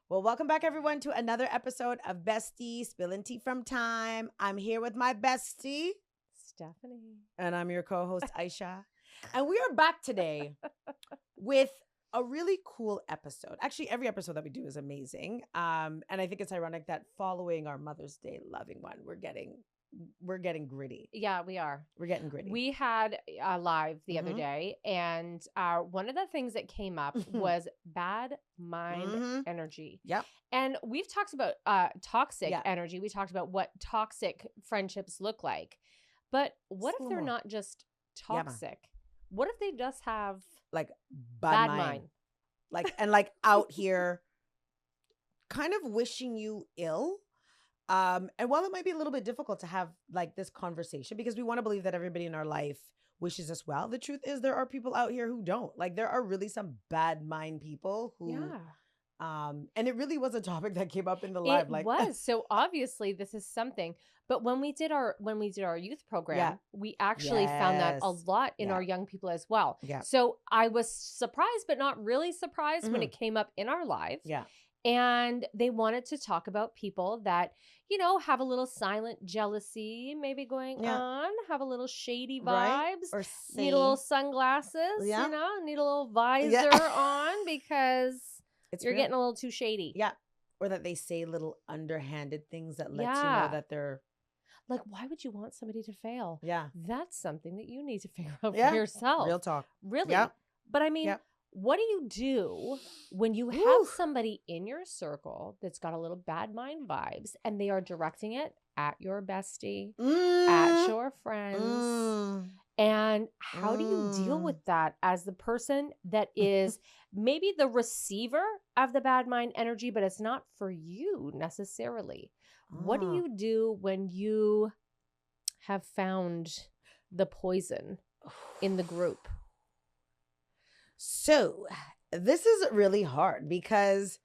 Well, welcome back, everyone, to another episode of Bes-TEAS, Spillin Tea from Time. I'm here with my bestie, Stephanie. and I'm your co-host, Aisha. And we are back today with a really cool episode. Actually, every episode that we do is amazing. And I think it's ironic that following our Mother's Day loving one, we're getting gritty. Yeah, we are. We're getting gritty. We had a live the other day, and one of the things that came up was bad mind energy. Yep. And we've talked about toxic energy. We talked about what toxic friendships look like. But what if they're not just toxic? What if they just have like bad mind? Like out here kind of wishing you ill. And while it might be a little bit difficult to have like this conversation because we want to believe that everybody in our life wishes us well, the truth is there are people out here who don't. Like there are really some bad mind people who and it really was a topic that came up in the live. It was. So obviously this is something. But when we did our youth program, we actually found that a lot in our young people as well. Yeah. So I was surprised, but not really surprised when it came up in our live. Yeah. And they wanted to talk about people that, you know, have a little silent jealousy maybe going on, have a little shady vibes, or need a little sunglasses, you know, need a little visor on because you're getting a little too shady. Yeah. Or that they say little underhanded things that let you know that they're like, why would you want somebody to fail? Yeah. That's something that you need to figure out for yourself. Real talk. Really. Yeah. But I mean, what do you do when you have somebody in your circle that's got a little bad mind vibes and they are directing it at your bestie, at your friends? And how do you deal with that as the person that is maybe the receiver of the bad mind energy, but it's not for you necessarily? What do you do when you have found the poison in the group? So this is really hard because,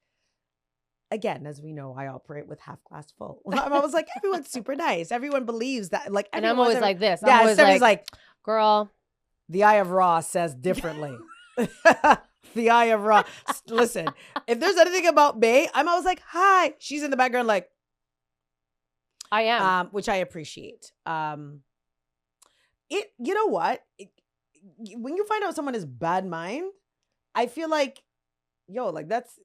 again, as we know, I operate with half glass full. I'm always like, everyone's super nice. Everyone believes that. Like, and I'm always like this. Yeah, I'm always like, girl, the eye of Ra says differently. The eye of Ra. Listen, if there's anything about Bay, I'm always like, hi. She's in the background like, I am. Which I appreciate. You know what? When you find out someone is bad mind, I feel like, like that's.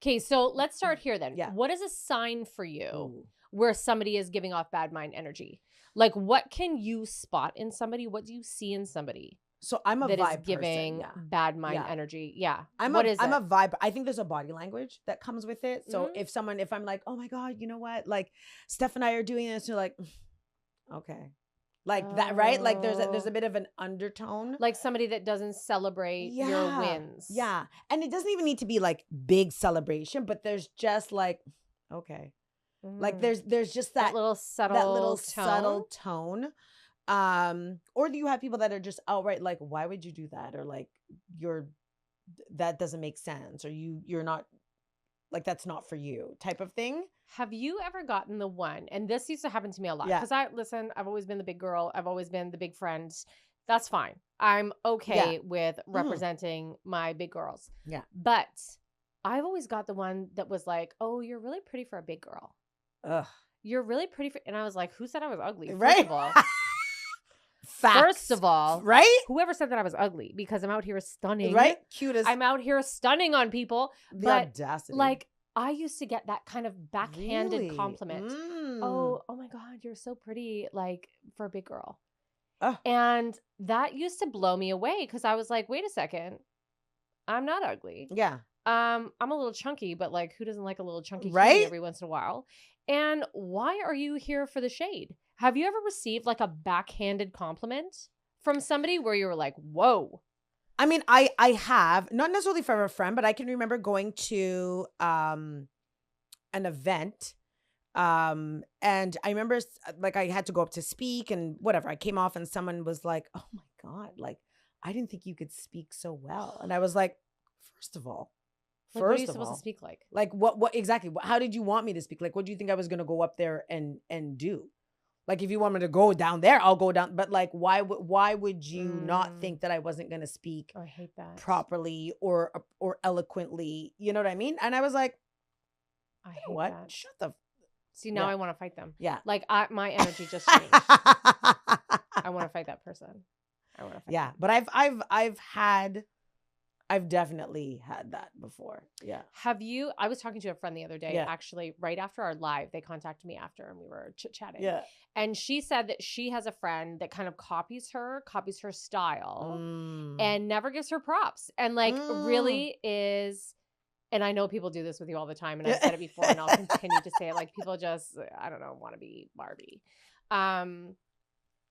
Okay, so let's start here then. Yeah. What is a sign for you where somebody is giving off bad mind energy? Like, what can you spot in somebody? What do you see in somebody? So I'm a that vibe is giving person, bad mind energy. Yeah. I'm a vibe. I think there's a body language that comes with it. So if I'm like, oh my God, you know what? Like Steph and I are doing this, you're like, okay. Like that, right? Like there's a bit of an undertone. Like somebody that doesn't celebrate your wins. Yeah. And it doesn't even need to be like big celebration, but there's just like, okay. Like there's just that little subtle tone. Or do you have people that are just outright like, why would you do that? Or like that doesn't make sense. Or you're not like, that's not for you type of thing. Have you ever gotten the one, and this used to happen to me a lot, because I've always been the big girl. I've always been the big friend. That's fine. I'm okay with representing my big girls. Yeah. But I've always got the one that was like, oh, you're really pretty for a big girl. Ugh. You're really pretty for, and I was like, who said I was ugly? Right. First of all. Facts. First of all, right? Whoever said that I was ugly, because I'm out here stunning. Right? Cutest. I'm out here stunning on people. The audacity. Like, I used to get that kind of backhanded compliment. Oh my God, you're so pretty, like, for a big girl. And that used to blow me away because I was like, wait a second. I'm not ugly. Yeah. I'm a little chunky, but like, who doesn't like a little chunky cutie every once in a while? And why are you here for the shade? Have you ever received like a backhanded compliment from somebody where you were like, whoa? I mean, I have, not necessarily from a friend, but I can remember going to an event. And I remember like I had to go up to speak and whatever. I came off and someone was like, oh my God, like, I didn't think you could speak so well. And I was like, first of all, like, what are you supposed to speak like? Like what exactly? How did you want me to speak? Like, what do you think I was going to go up there and do? Like, if you want me to go down there, I'll go down. But like, why would you not think that I wasn't going to speak I hate that. properly or eloquently? You know what I mean? And I was like, I hate What? that. Shut the. See, now Yeah. I want to fight them. Yeah. Like my energy just changed. I want to fight that person. I want to fight. Yeah, them. but I've definitely had that before. Yeah. Have you? I was talking to a friend the other day, Yeah. actually, right after our live. They contacted me after, and we were chit-chatting. Yeah. And she said that she has a friend that kind of copies her style, and never gives her props, and like really is. And I know people do this with you all the time, and I've said it before, and I'll continue to say it. Like people just, I don't know, want to be Barbie.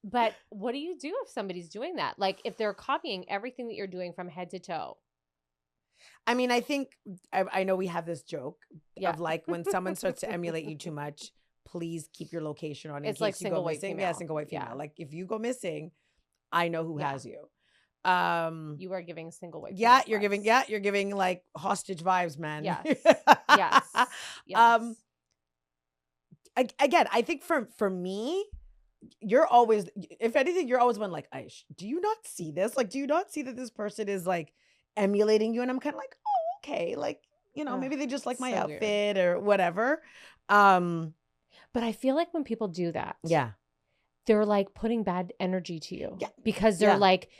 But what do you do if somebody's doing that? Like if they're copying everything that you're doing from head to toe? I mean, I think I know we have this joke Yeah. of like when someone starts to emulate you too much, please keep your location on in It's case like you single go white missing. female. Yeah, single white female. Yeah. Like if you go missing, I know who Yeah. has you. You are giving single white. Yeah, female you're vibes. giving like hostage vibes, man. Yes. Yes. Yes. Again, I think for me, you're always, if anything, you're always one like, Aish, do you not see this? Like, do you not see that this person is like emulating you? And I'm kind of like, oh, okay. Like, you know, maybe they just like my so outfit or whatever. But I feel like when people do that, Yeah. they're like putting bad energy to you. Yeah. Because they're Yeah. like,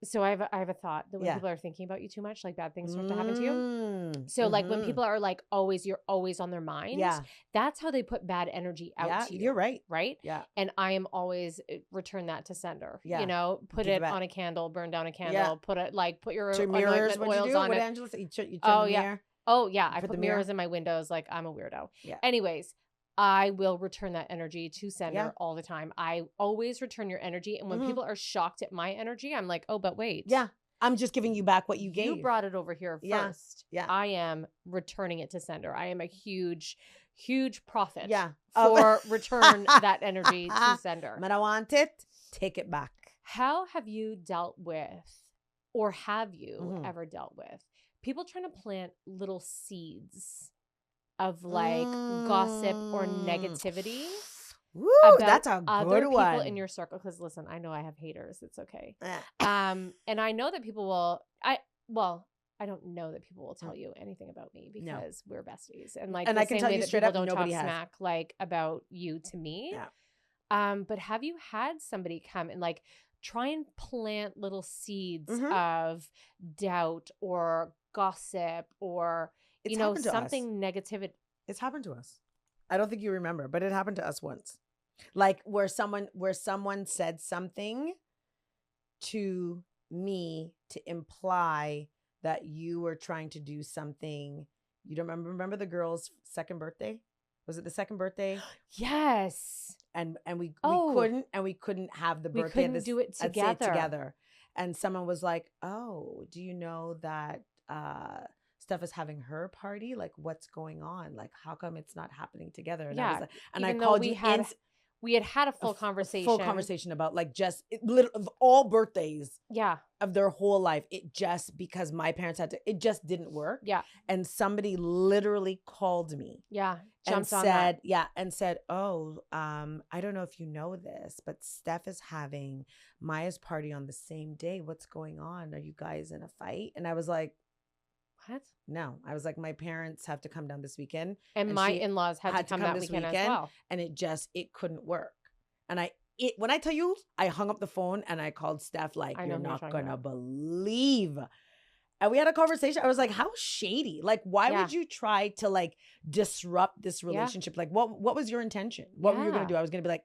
so I have a thought that when Yeah. people are thinking about you too much, like bad things start to happen to you. Mm, So like when mhm. people are like you're always on their mind. Yeah. That's how they put bad energy out Yeah, to you. you're right. Right? Yeah. And I am always return that to sender. Yeah. You know, put Give it it back. on a candle, burn down a candle, Yeah. put your To mirrors, anointment what you oils do? on What it. Angela said? You turn Oh, the yeah. mirror? Oh yeah, I put put the mirrors mirror? in my windows. Like I'm a weirdo. Yeah. Anyways, I will return that energy to sender Yeah. all the time. I always return your energy, and when Mhm. people are shocked at my energy, I'm like, oh, but wait, Yeah. I'm just giving you back what you gave. You brought it over here Yeah. first. Yeah. I am returning it to sender. I am a huge, huge profit. Yeah. For return that energy to sender. When I want it, take it back. How have you dealt with, or have you Mhm. ever dealt with, people trying to plant little seeds of like gossip or negativity Woo, about that's a other good people one. in your circle? Because listen, I know I have haters. It's okay. Eh. And I know that people will. I don't know that people will tell you anything about me No. because we're besties, and like And the I can same tell way you that straight people up, don't talk nobody has. smack like about you to me. Yeah. But have you had somebody come and like try and plant little seeds Mhm. of doubt or gossip or It's happened to us. something negative? It's happened to us. I don't think you remember, but it happened to us once. Like where someone said something to me to imply that you were trying to do something. You don't remember the girl's second birthday? Was it the second birthday? Yes. And we Oh. couldn't have the We birthday couldn't do it I'd say together. together. And someone was like, "Oh, do you know that Steph is having her party? Like, what's going on? Like, how come it's not happening together?" And I was Yeah. like, and Even I though called we you had in we had a full conversation. full conversation about like just of all birthdays Yeah. of their whole life. It just, because my parents had to, it just didn't work. Yeah. And somebody literally called me Yeah. and Jumped on said, that. yeah, and said, "Oh, I don't know if you know this, but Steph is having Maya's party on the same day. What's going on? Are you guys in a fight?" And I was like, What? no. I was like, my parents have to come down this weekend. And my she in-laws had to come that this weekend as well. And it couldn't work. And when I tell you, I hung up the phone and I called Steph like, I know "You're who you're not talking gonna about. believe." And we had a conversation. I was like, how shady. Like, why Yeah. would you try to like disrupt this relationship? Like, what was your intention? What were you gonna Yeah. do? I was gonna be like,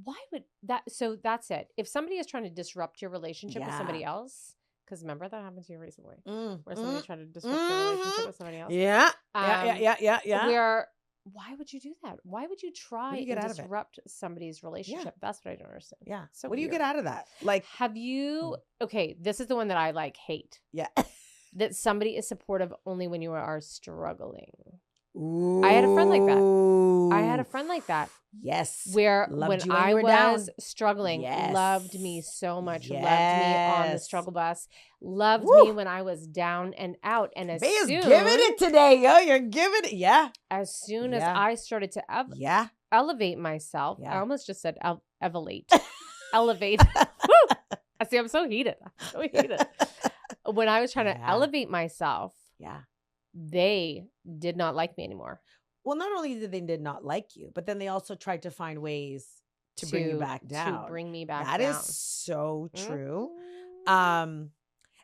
Why would that? So that's it. If somebody is trying to disrupt your relationship with somebody Yeah. else, because remember that happened to you recently, mm, where somebody mm, tried to disrupt your relationship with somebody else. yeah, Um, yeah. Where, why would you do that? Why would you try you get and out of it? disrupt somebody's relationship? That's what I don't understand. Yeah. So what do you weird. get out of that? Like, Have you? Okay, this is the one that I like hate. yeah. That somebody is supportive only when you are struggling. Ooh. I had a friend like that. Yes. Where Loved when you when I you were was down. struggling, Yes. loved me so much, loved me on the Yes. struggle bus, loved Woo. me when I was down and out. And as Bea's soon giving it today, yo. You're giving it. Yeah. as soon as Yeah. I started to Yeah. elevate myself, I Yeah. almost just said elevate. Elevate. Woo! I see, I'm so heated. When I was trying to Yeah. elevate myself, Yeah. they did not like me anymore. Well, not only did they not like you, but then they also tried to find ways to bring you back down. To bring me back That down. is so true. Mm-hmm.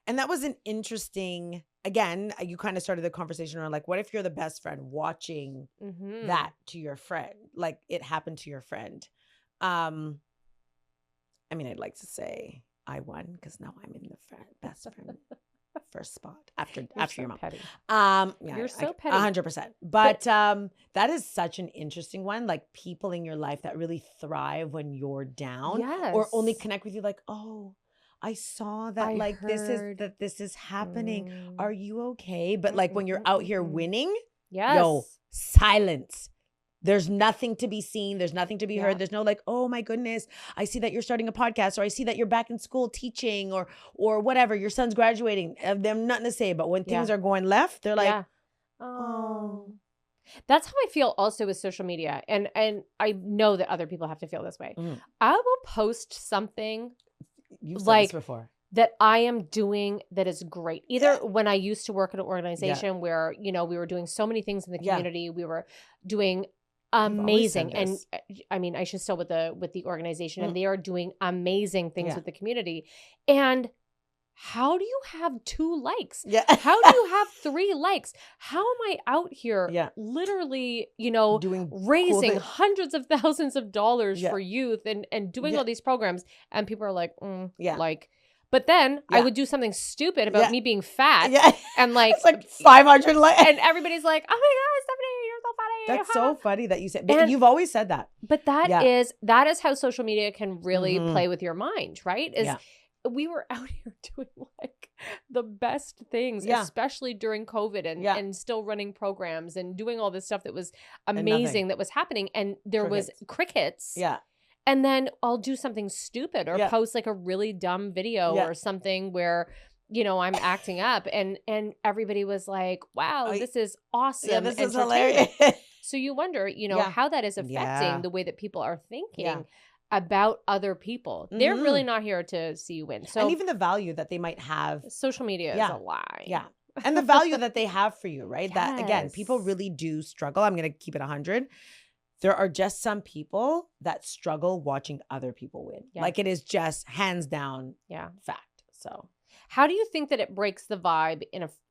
And that was an interesting, again, you kind of started the conversation around like, what if you're the best friend watching that to your friend? Like it happened to your friend. I mean, I'd like to say I won because now I'm in the best friend first spot after your mom. Petty. Yeah, You're so petty. 100%. But that is such an interesting one. Like people in your life that really thrive when you're down, or only connect with you. Like, oh, I saw that. This is happening. Are you okay? But like when you're out here winning, yo, silence. There's nothing to be seen. There's nothing to be heard. There's no like, oh my goodness, I see that you're starting a podcast, or I see that you're back in school teaching, or whatever. Your son's graduating. They have nothing to say. But when things are going left, they're like, oh. That's how I feel also with social media. And I know that other people have to feel this way. I will post something You've said this before. That I am doing that is great. Either when I used to work at an organization where, we were doing so many things in the community, we were doing amazing. And I mean, I should still with the organization, and they are doing amazing things with the community. And how do you have 2 likes? How do you have 3 likes? How am I out here literally, doing raising cool hundreds of thousands of dollars for youth and doing all these programs, and people are like, like. But then I would do something stupid about me being fat, and like it's like 500 likes, and everybody's like, "Oh my God, Stephanie, you're so funny." That's so funny that you said. But you've always said that. But that is how social media can really play with your mind, right? We were out here doing like the best things, especially during COVID, and still running programs and doing all this stuff that was amazing that was happening, and there was crickets. Yeah. And then I'll do something stupid or post like a really dumb video or something where, I'm acting up, and everybody was like, wow, this is awesome. Yeah, this is hilarious. So you wonder, how that is affecting the way that people are thinking about other people. They're really not here to see you win. So, and even the value that they might have. Social media is a lie. Yeah. And the value that they have for you, right? That again, people really do struggle. I'm going to keep it 100. There are just some people that struggle watching other people win. Like it is just hands down fact. So how do you think that it breaks the vibe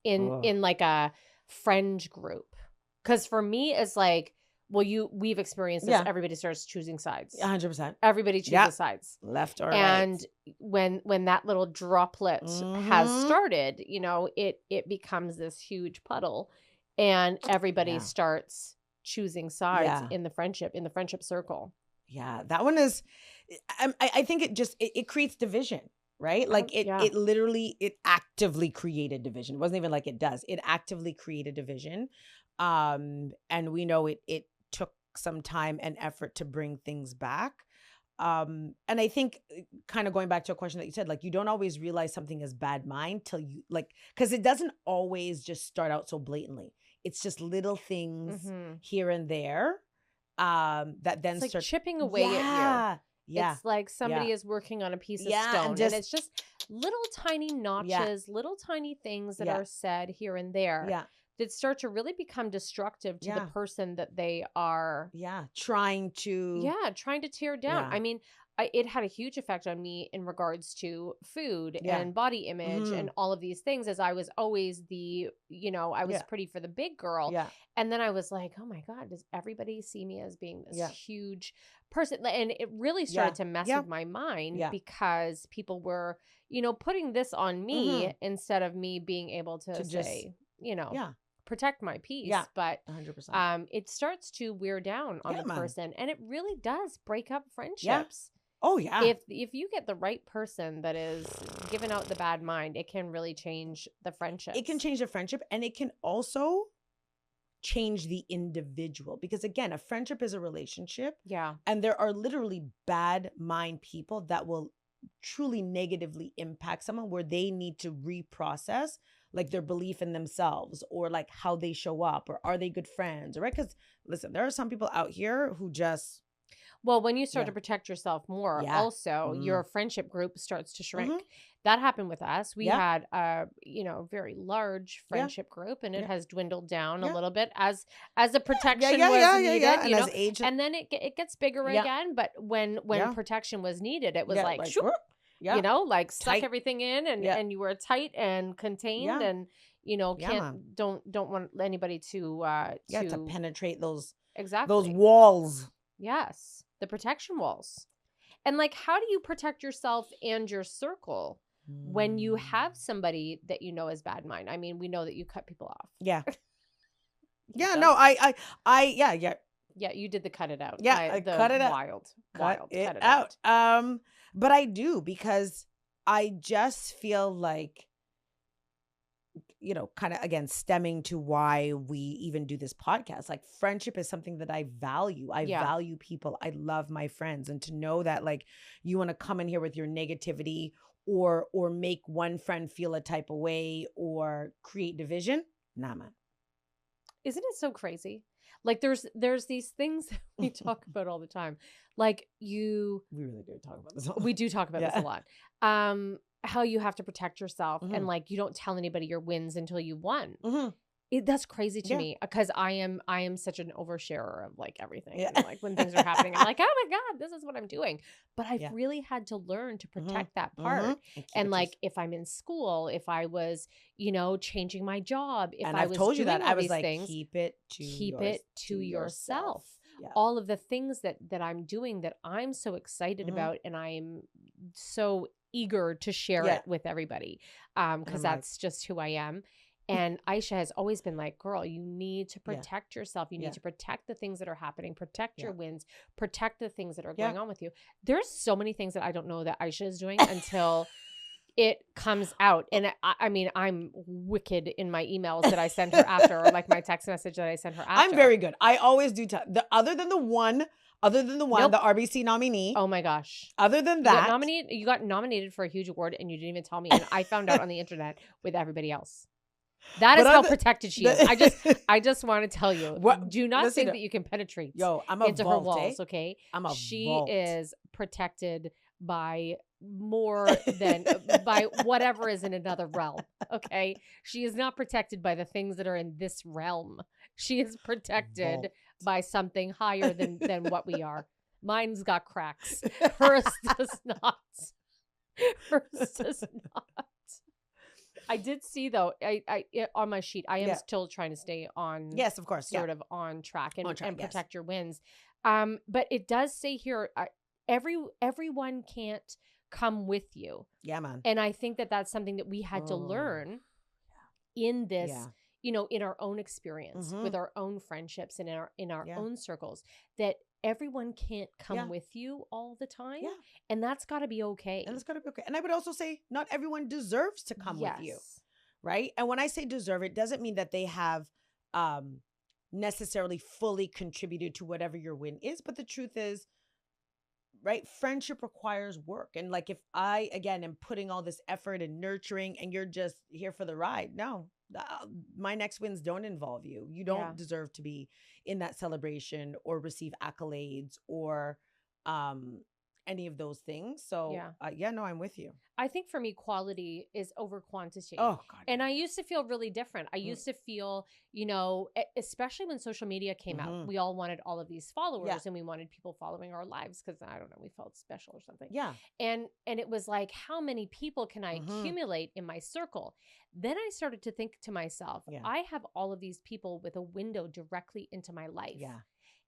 in like a friend group? Because for me, it's like, well, we've experienced this. Everybody starts choosing sides. 100%. Everybody chooses sides. Left or right. And when that little droplet has started, it becomes this huge puddle, and everybody starts choosing sides in the friendship circle. Yeah, that one is, I think it creates division, right? Like it literally, it actively created division. It wasn't even like it does. It actively created division. And we know it took some time and effort to bring things back. And I think kind of going back to a question that you said, like, you don't always realize something is bad mind till you because it doesn't always just start out so blatantly. It's just little things here and there that then start chipping away at you. Yeah. It's like somebody is working on a piece of stone, and it's just little tiny notches, little tiny things that are said here and there that start to really become destructive to the person that they are trying to tear down. I mean, it had a huge effect on me in regards to food and body image and all of these things, as I was always I was pretty for the big girl. Yeah. And then I was like, oh my God, does everybody see me as being this huge person? And it really started to mess with my mind because people were, putting this on me instead of me being able to say, protect my peace. Yeah. But 100%. It starts to wear down on the person, and it really does break up friendships. Yeah. Oh yeah. If you get the right person that is giving out the bad mind, it can really change the friendship. It can change the friendship, and it can also change the individual, because again, a friendship is a relationship. Yeah. And there are literally bad mind people that will truly negatively impact someone, where they need to reprocess like their belief in themselves, or like how they show up, or are they good friends, right? Because listen, there are some people out here who just, well, when you start to protect yourself more, also your friendship group starts to shrink. that happened with us. We Yeah. had a very large friendship group, and it Yeah. has dwindled down a Yeah. little bit as the protection yeah, was needed. And You know, as age, and then it gets bigger Yeah. again. But when Yeah. protection was needed, it was yeah, like, like, shoop, whoop. Yeah. you know, like suck Tight. everything in, and Yeah. and you were tight and contained, Yeah. and Yeah, can't man. don't want anybody to To penetrate those exactly walls. yes, the protection walls. And like, how do you protect yourself and your circle when you have somebody that you know is bad mind? I mean, we know that you cut people off. Yeah. You Yeah, just- no, yeah. Yeah, you did the cut it out. Yeah, I cut it out. Wild. Cut it cut it out. But I do, because I just feel like, kind of, again, stemming to why we even do this podcast. Like, friendship is something that I value. I Yeah. value people. I love my friends. And to know that, like, you want to come in here with your negativity or make one friend feel a type of way or create division, nah, man. Isn't it so crazy? Like, there's these things that we talk about all the time. Like, We really do talk about this. we do talk about this a lot. How you have to protect yourself, and like, you don't tell anybody your wins until you won. That's crazy to me, because I am such an oversharer of like everything. Yeah. And, like, when things are happening, I'm like, oh my God, this is what I'm doing. But I've Yeah. really had to learn to protect that part. And like, if I'm in school, if I was, changing my job, if and I I've was told you doing that, all I was these like, things, keep it to yourself. Yeah. All of the things that I'm doing that I'm so excited about, and I'm so eager to share it with everybody, because that's just who I am. And Aisha has always been like, girl, you need to protect yourself. You need to protect the things that are happening, protect your wins, protect the things that are going on with you. There's so many things that I don't know that Aisha is doing until it comes out. And I mean, I'm wicked in my emails that I send her after, or like my text message that I send her after. I'm very good. I always do. Other than the one, Nope. the RBC nominee. Oh my gosh. Other than that, you got nominated for a huge award, and you didn't even tell me. And I found out on the internet with everybody else. That is how protected she is. I just want to tell you, do not think that you can penetrate into her walls, okay? She is protected by more than by whatever is in another realm, okay? She is not protected by the things that are in this realm. She is protected by something higher than what we are. Mine's got cracks. Hers does not. Hers does not. I did see, though, I on my sheet, I am still trying to stay on, yes, of course, sort of on track and protect your wins. But it does say here, everyone can't come with you. Yeah, man. And I think that that's something that we had to learn in this, in our own experience, with our own friendships and in our own circles, that everyone can't come with you all the time. Yeah. And that's got to be okay. And I would also say not everyone deserves to come with you. Right? And when I say deserve, it doesn't mean that they have necessarily fully contributed to whatever your win is. But the truth is, right, friendship requires work. And like, if I, again, am putting all this effort and nurturing, and you're just here for the ride, no, my next wins don't involve you. You don't deserve to be in that celebration or receive accolades or any of those things. So no, I'm with you. I think for me, quality is over quantity. Oh, God. And I used to feel really different. I used to feel, especially when social media came out, we all wanted all of these followers, and we wanted people following our lives because, I don't know, we felt special or something. Yeah. And it was like, how many people can I accumulate in my circle? Then I started to think to myself, I have all of these people with a window directly into my life. Yeah.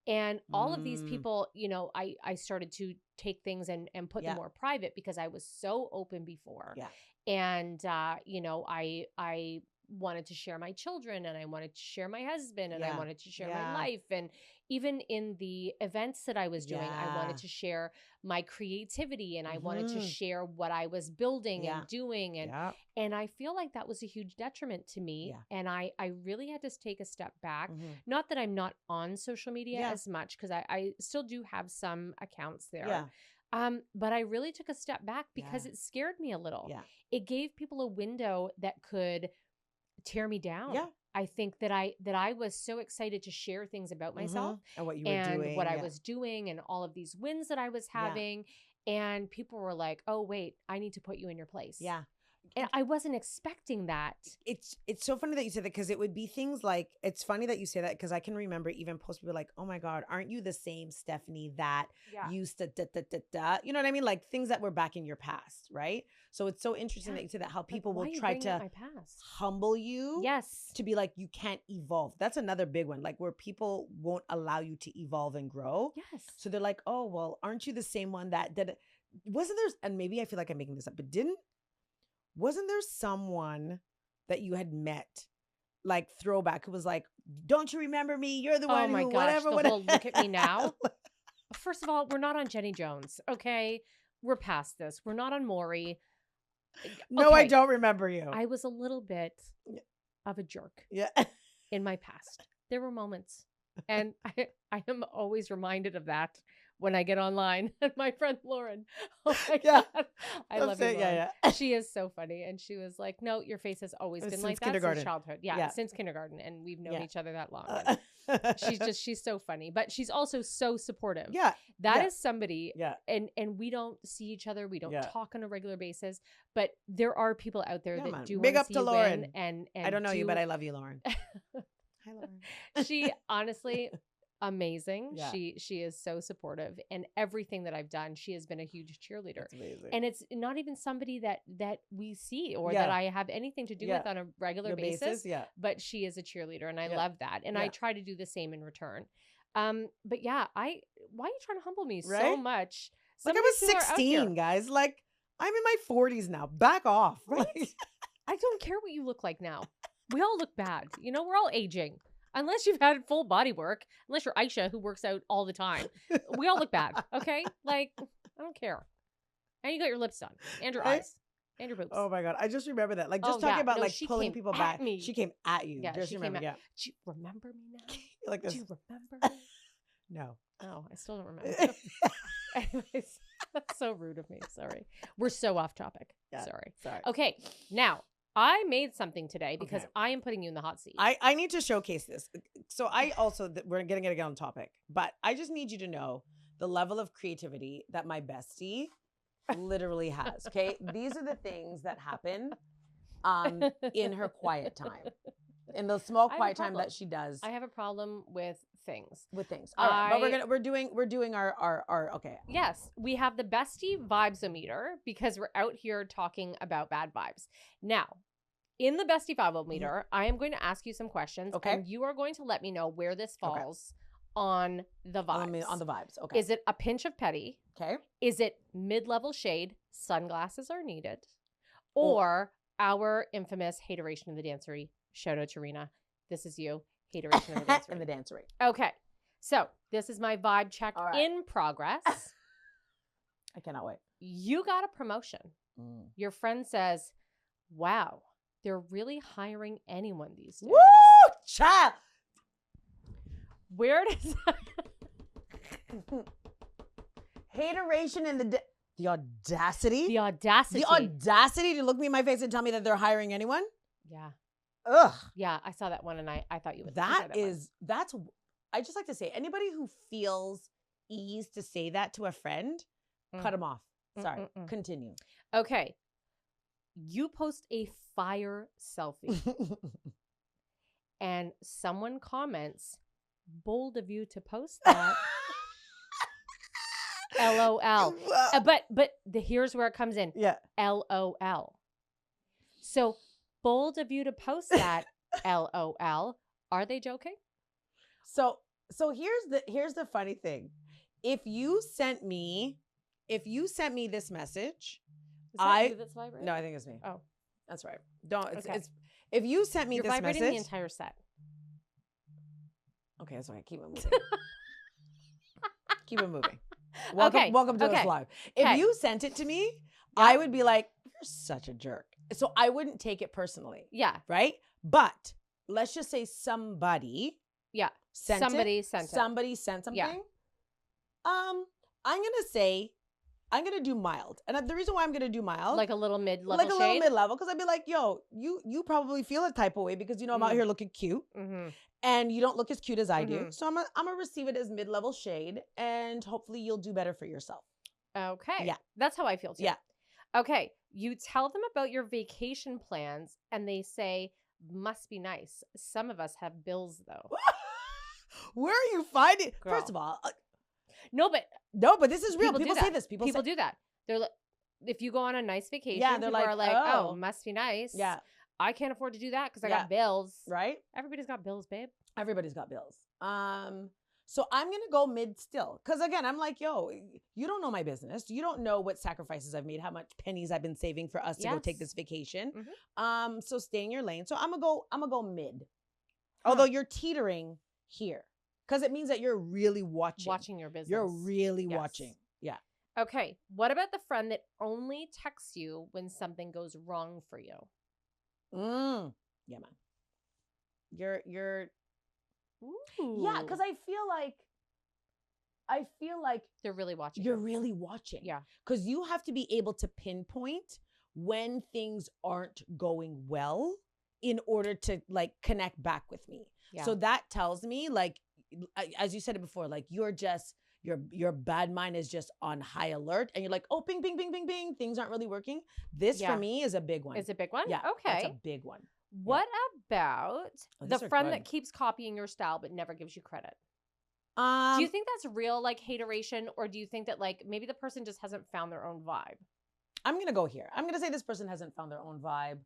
And all of these people, I started to take things and put them more private because I was so open before. Yeah. And, I wanted to share my children, and I wanted to share my husband, and I wanted to share my life. And even in the events that I was doing, I wanted to share my creativity, and I wanted to share what I was building and doing. And I feel like that was a huge detriment to me. Yeah. And I really had to take a step back. Not that I'm not on social media as much, because I still do have some accounts there. Yeah. But I really took a step back because it scared me a little. Yeah. It gave people a window that could tear me down. Yeah. I think that I was so excited to share things about myself and what you were doing, what I was doing, and all of these wins that I was having. And people were like, "Oh, wait, I need to put you in your place." Yeah. And I wasn't expecting that. It's so funny that you say that, because it would be things like, it's funny that you say that, because I can remember even post people like, oh my God, aren't you the same Stephanie that used to da, da, da, da? You know what I mean? Like things that were back in your past, right? So it's so interesting that you say that, how people will try to humble you. Yes. To be like, you can't evolve. That's another big one, like where people won't allow you to evolve and grow. Yes. So they're like, oh, well, aren't you the same one that did it? Wasn't there, and maybe I feel like I'm making this up, but wasn't there someone that you had met, like throwback, who was like, don't you remember me? You're the one oh my who, gosh, whatever, the whatever. whole look at me now. First of all, we're not on Jenny Jones, okay? We're past this. We're not on Maury. No, I don't remember you. I was a little bit of a jerk in my past. There were moments. And I am always reminded of that when I get online. And my friend Lauren, oh my God, I love you, Lauren. She is so funny. And she was like, no, your face has always been like that since childhood. Yeah, since kindergarten. And we've known each other that long. She's so funny. But she's also so supportive. Yeah. That is somebody. Yeah. And we don't see each other. We don't talk on a regular basis. But there are people out there that do big want up to Lauren. And I don't know you, but I love you, Lauren. Hi, Lauren. She honestly amazing. Yeah. She is so supportive, and everything that I've done, she has been a huge cheerleader. That's amazing. And it's not even somebody that we see or that I have anything to do with on a regular basis. But she is a cheerleader, and I love that. And I try to do the same in return. But yeah, why are you trying to humble me so much? Like I was 16, guys. Like I'm in my 40s now. Back off. Right? I don't care what you look like now. We all look bad. You know, we're all aging. Unless you've had full body work, unless you're Aisha who works out all the time. We all look bad, okay? Like, I don't care. And you got your lips done. And your eyes. And your boobs. Oh my God. I just remember that. Like, just talking about like pulling people back. She came at you. Yeah, just remember. Yeah. Do you remember me now? Like this. Do you remember me? No. Oh, I still don't remember. Anyways, that's so rude of me. Sorry. We're so off topic. Yeah, sorry. Okay, now. I made something today because I am putting you in the hot seat. I need to showcase this. So I also, we're going to get on topic, but I just need you to know the level of creativity that my bestie literally has. Okay. These are the things that happen in her quiet time, in the small quiet time that she does. I have a problem with things. All right, but we're doing our okay. Yes, we have the Bestie Vibesometer because we're out here talking about bad vibes. Now, in the Bestie Vibeometer, I am going to ask you some questions, and you are going to let me know where this falls on the vibes. On the vibes, okay. Is it a pinch of petty? Okay. Is it mid-level shade? Sunglasses are needed, or our infamous hateration of the dancery? Shout out to Rena. This is you. Hateration of the dancery. In the dancery. Okay. So this is my vibe check in progress. I cannot wait. You got a promotion. Your friend says, wow, they're really hiring anyone these days. Woo! Child! Where does hateration and the audacity? The audacity. The audacity to look me in my face and tell me that they're hiring anyone? Yeah. Ugh. Yeah, I saw that one and I thought you would. That's I just like to say, anybody who feels ease to say that to a friend, cut them off. Sorry. Continue. Okay. You post a fire selfie and someone comments, bold of you to post that. LOL. But here's where it comes in. Yeah. LOL. So bold of you to post that. LOL. Are they joking? So here's the funny thing. If you sent me this message, is that you that's vibrating? No, I think it's me. Oh, that's right. Don't. It's if you sent me this message, vibrating the entire set. Okay, that's okay. Keep it moving. Keep it moving. Welcome to this live. If you sent it to me, I would be like, you're such a jerk. So I wouldn't take it personally. Yeah. Right? But let's just say somebody sent somebody sent something. Yeah. I'm gonna do mild. And the reason why I'm gonna do mild, like a little mid-level shade? Little mid-level, because I'd be like, yo, you probably feel a type of way because I'm out here looking cute. And you don't look as cute as I do. So I'm gonna receive it as mid-level shade, and hopefully you'll do better for yourself. Okay. Yeah. That's how I feel too. Yeah. Okay. You tell them about your vacation plans and they say, must be nice. Some of us have bills though. Where are you finding? Girl. First of all, No, but this is real. People say this. People do that. They're like, if you go on a nice vacation, they're people are like, oh, must be nice. Yeah. I can't afford to do that because I got bills. Right? Everybody's got bills, babe. Everybody's got bills. So I'm going to go mid still. Because again, I'm like, yo, you don't know my business. You don't know what sacrifices I've made, how much pennies I've been saving for us to go take this vacation. So stay in your lane. So I'm going to go mid. Although you're teetering here. Because it means that you're really watching. Watching your business. You're really watching. Yeah. Okay. What about the friend that only texts you when something goes wrong for you? Yeah, man. You're Ooh. Yeah, because I feel like they're really watching. You're really watching. Yeah. Because you have to be able to pinpoint when things aren't going well in order to like connect back with me. Yeah. So that tells me, like, as you said it before, like you're just your bad mind is just on high alert and you're like, oh, bing, bing, bing, bing, bing. Things aren't really working. This for me is a big one. It's a big one? Yeah. Okay. That's a big one. What about the friend that keeps copying your style but never gives you credit? Do you think that's real like hateration, or do you think that like maybe the person just hasn't found their own vibe? I'm going to go here. I'm going to say this person hasn't found their own vibe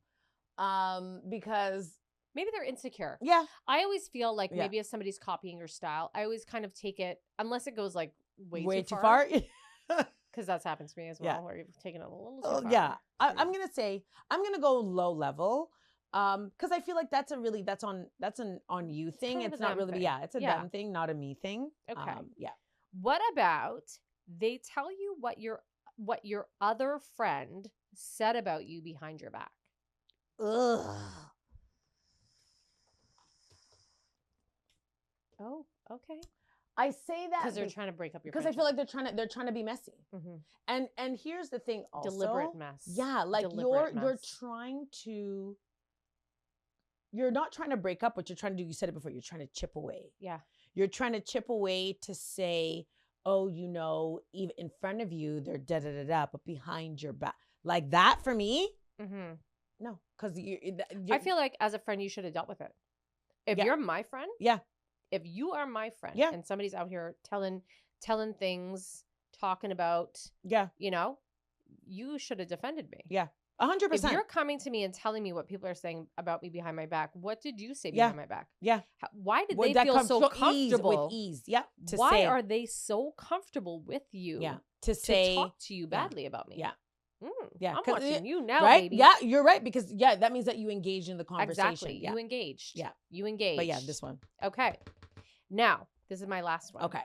because maybe they're insecure. Yeah. I always feel like maybe if somebody's copying your style, I always kind of take it, unless it goes like way too far. Because that's happened to me as well, where you've taken it a little too far. Yeah. I'm going to go low level. Because I feel like that's an on you thing. Kind of it's not really thing. It's a them thing, not a me thing. Okay. Yeah. What about they tell you what your other friend said about you behind your back? Ugh. Oh, okay. I say that because they're trying to break up your. Because I feel like they're trying to be messy. And here's the thing, also deliberate mess. Yeah, like you're trying to. You're not trying to break up. What you're trying to do, you said it before, you're trying to chip away. Yeah. You're trying to chip away to say, oh, even in front of you, they're da-da-da-da, but behind your back. Like that for me? No. Because I feel like as a friend, you should have dealt with it. If you're my friend. Yeah. If you are my friend and somebody's out here telling things, talking about, you should have defended me. Yeah. 100%. If you're coming to me and telling me what people are saying about me behind my back, what did you say behind my back? Yeah. Why did they feel so comfortable? With ease. Yeah. Why are they so comfortable with you? Yeah. To talk to you badly about me? Yeah. Yeah. I'm watching you now, right? baby. Yeah, you're right. Because that means that you engaged in the conversation. Exactly. Yeah. You engaged. Yeah. You engaged. But yeah, this one. Okay. Now, this is my last one. Okay.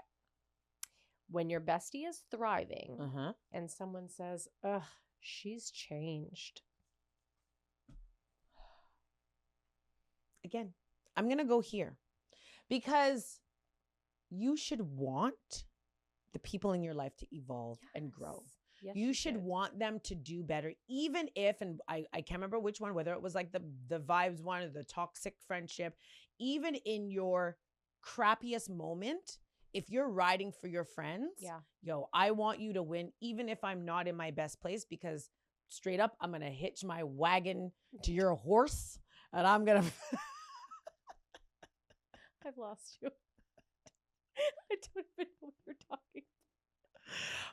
When your bestie is thriving and someone says, ugh, she's changed. Again, I'm going to go here because you should want the people in your life to evolve and grow. Yes, you should want them to do better, even if, and I can't remember which one, whether it was like the vibes one or the toxic friendship, even in your crappiest moment, if you're riding for your friends, I want you to win, even if I'm not in my best place, because straight up, I'm going to hitch my wagon to your horse and I'm going to... I've lost you. I don't even know what you're talking about.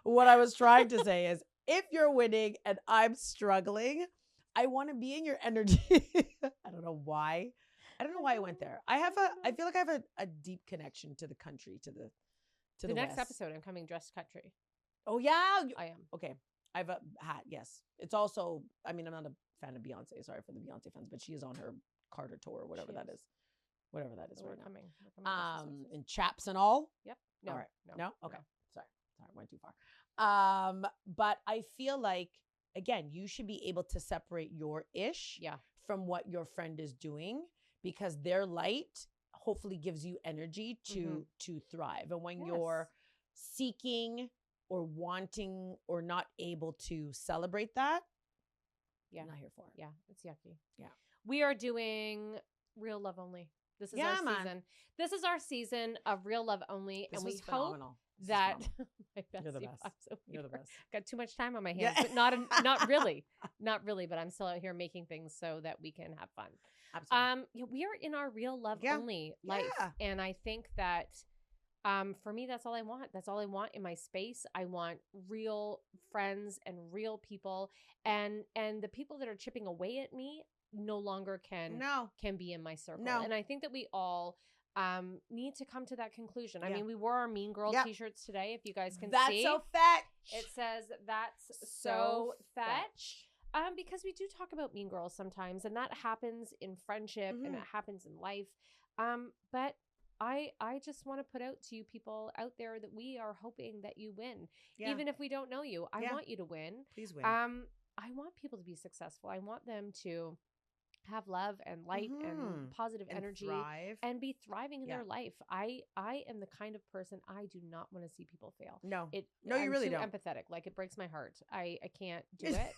What I was trying to say is, if you're winning and I'm struggling, I want to be in your energy. I don't know why. I don't know why I went there. I feel like I have a deep connection to the country, to the next West. episode, I'm coming dressed country. Oh yeah, I am. Okay, I have a hat. Yes, it's also. I mean, I'm not a fan of Beyonce. Sorry for the Beyonce fans, but she is on her Carter tour, or whatever that is. Whatever that is. We're right coming. And chaps and all. Yep. No. All right. No. Okay. No. Sorry, went too far. But I feel like, again, you should be able to separate your ish from what your friend is doing, because their light hopefully gives you energy to thrive. And when you're seeking or wanting or not able to celebrate that, I'm not here for it. Yeah, it's yucky. Yeah. We are doing real love only. This is Yeah, our man. season. This is our season of real love only. This and we was hope phenomenal. This was that phenomenal. my You're the bestie best. vibes over You're the here. best. Got too much time on my Yeah. hands, but not really, not really. But I'm still out here making things so that we can have fun. Absolutely. Yeah, we are in our real love Yeah. only life, Yeah. and I think that for me, that's all I want. That's all I want in my space. I want real friends and real people, and the people that are chipping away at me no longer can be in my circle. No. And I think that we all need to come to that conclusion. I Yeah. mean, we wore our Mean Girl Yep. t-shirts today. If you guys can That's see, so fetch. it says that's so fetch. Because we do talk about mean girls sometimes, and that happens in friendship and it happens in life. But I just want to put out to you people out there that we are hoping that you win. Yeah. Even if we don't know you, I Yeah. want you to win. Please win. I want people to be successful. I want them to have love and light and positive energy thrive. and be thriving in Yeah. their life. I am the kind of person, I do not want to see people fail. No. No, you really too don't. empathetic. Like, it breaks my heart. I can't do it.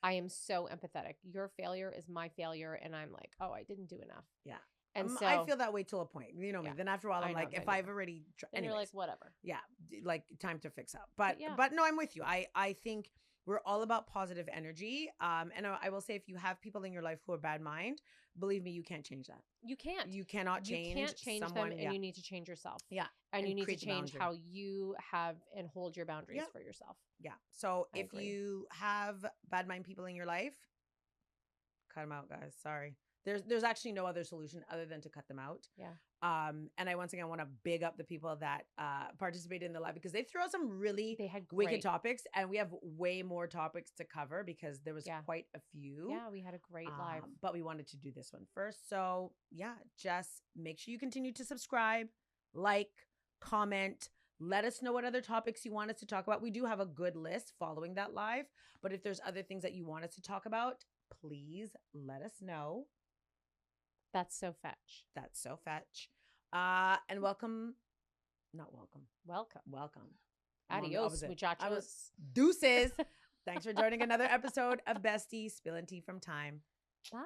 I am so empathetic. Your failure is my failure, and I'm like, oh, I didn't do enough. Yeah. And so I feel that way till a point. You know me. Yeah. Then after a while, I I'm know, like, I if know. I've already, then you're like, whatever. yeah, like time to fix up. But yeah. no, I'm with you. I think we're all about positive energy. And I will say, if you have people in your life who are bad mind, believe me, you can't change that. You can't. You cannot change. You can't change someone, them, and you need to change yourself. Yeah. And you need to create the change boundary. how you have and hold your boundaries Yeah. for yourself. Yeah. So I if agree. you have bad mind people in your life, cut them out, guys. Sorry. There's actually no other solution other than to cut them out. Yeah. And I once again want to big up the people that participated in the live, because they threw out some really They had wicked great topics, and we have way more topics to cover because there was Yeah. quite a few. Yeah, we had a great live. But we wanted to do this one first. So yeah, just make sure you continue to subscribe, like, comment. Let us know what other topics you want us to talk about. We do have a good list following that live, but if there's other things that you want us to talk about, please let us know. That's so fetch. That's so fetch. And welcome. Not welcome. Welcome. I'm on the Adios, opposite. muchachos. Deuces. Thanks for joining another episode of Bes-TEAS, Spillin' Tea from Time. Bye.